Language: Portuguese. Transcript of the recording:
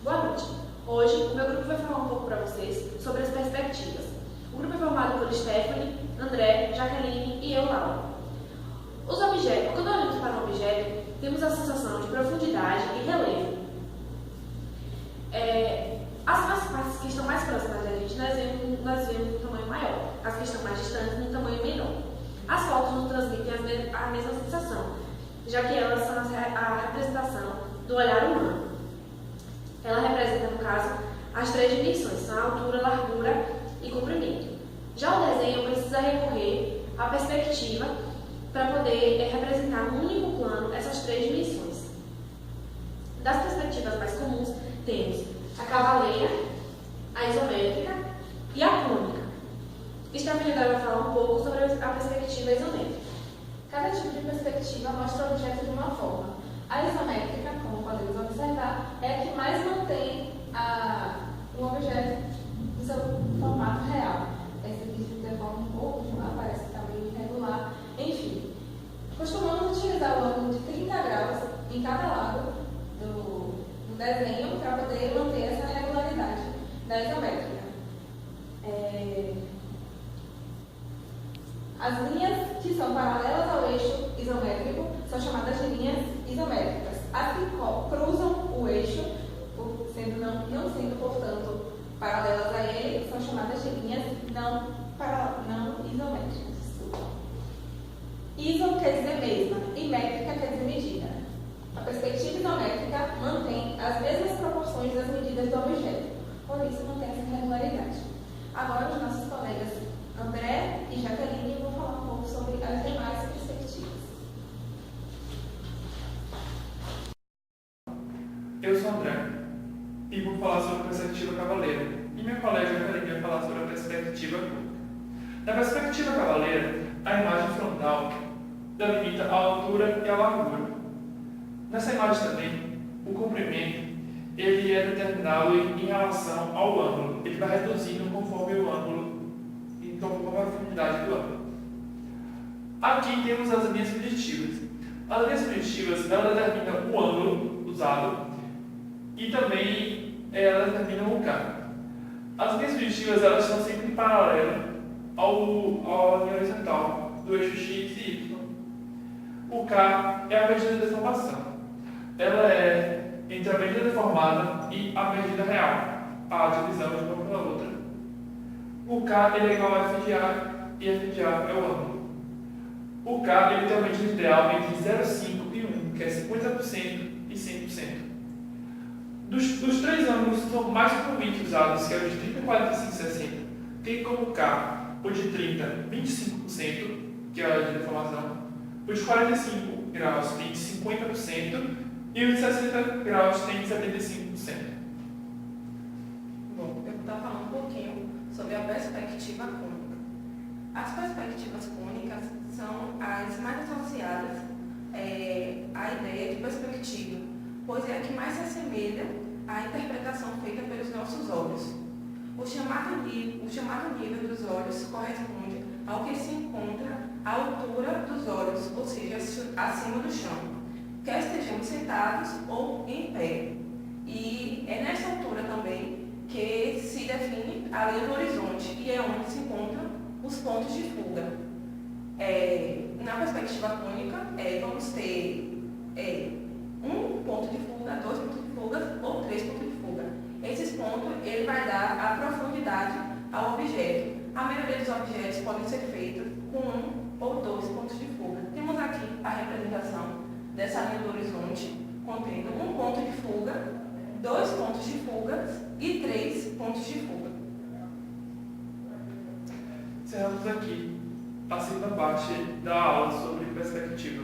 Boa noite. Hoje, o meu grupo vai falar um pouco para vocês sobre as perspectivas. O grupo é formado por Stephanie, André, Jaqueline e eu, Laura. Os objetos, quando olhamos para um objeto, temos a sensação de profundidade e relevo. As partes que estão mais próximas da gente, nós vemos um tamanho maior. As que estão mais distantes, um tamanho menor. As fotos nos transmitem a mesma sensação, já que elas são a representação do olhar humano. Ela representa, no caso, as três dimensões, são a altura, largura e comprimento. Já o desenho precisa recorrer à perspectiva para poder representar num único plano essas três dimensões. Das perspectivas mais comuns, temos a cavaleira, a isométrica e a cônica. Stephanie agora vai falar um pouco sobre a perspectiva isométrica. Cada tipo de perspectiva mostra o objeto de uma forma. A isométrica, como podemos observar, é a que mais mantém o objeto no seu formato real. Essa aqui se deforma um pouco, parece que está meio irregular. Enfim, costumamos utilizar o ângulo de 30 graus em cada lado do desenho para poder manter essa regularidade da isométrica. As linhas que são paralelas ao eixo isométrico são chamadas de linhas isométricas. As que cruzam o eixo, não sendo, portanto, paralelas a ele, são chamadas de linhas não isométricas. Iso quer dizer mesma e métrica quer dizer medida. A perspectiva isométrica mantém as mesmas proporções das medidas do objeto, por isso mantém essa regularidade. Agora, os nossos colegas André e Jaqueline vão falar um pouco sobre as demais perspectivas. Eu sou André e vou falar sobre a perspectiva cavaleira. E minha colega Jaqueline vai falar sobre a perspectiva cônica. Na perspectiva cavaleira, a imagem frontal delimita a altura e a largura. Nessa imagem também, o comprimento ele é determinado em relação ao ângulo. Ele vai reduzindo conforme o ângulo, então conforme a profundidade do ângulo. Aqui temos as linhas preditivas. As linhas preditivas elas determinam o ângulo usado e também elas determinam o K. As linhas preditivas elas estão sempre em paralelo à linha horizontal do eixo X e Y. O K é a medida de deformação. Ela é entre a medida deformada e a medida real, a divisão de uma pela outra. O K ele é igual a f de A e f de A é o ângulo. O K ele tem uma medida ideal entre 0,5 e 1, que é 50% e 100%. Dos três ângulos que são mais comumente usados, que é o de 30, 45 e 60, tem como K o de 30, 25%, que é a de deformação, o de 45 graus tem de 50% e o de 60 graus tem de 75%. Bom, eu vou estar falando um pouquinho sobre a perspectiva cônica. As perspectivas cônicas são as mais associadas à ideia de perspectiva, pois é a que mais se assemelha à interpretação feita pelos nossos olhos. O chamado nível dos olhos corresponde ao que se encontra à altura dos olhos, ou seja, acima do chão, quer estejamos sentados ou em pé. E é nessa altura também que se define a linha do horizonte e é onde se encontram os pontos de fuga. Na perspectiva cônica, vamos ter um ponto de fuga, dois pontos de fuga ou três pontos de fuga. Esses pontos ele vai dar a profundidade ao objeto. A maioria dos objetos podem ser feitos com um ou dois pontos de fuga. Temos aqui a representação dessa linha do horizonte, contendo um ponto de fuga, dois pontos de fuga e três pontos de fuga. Encerramos aqui a segunda parte da aula sobre perspectiva.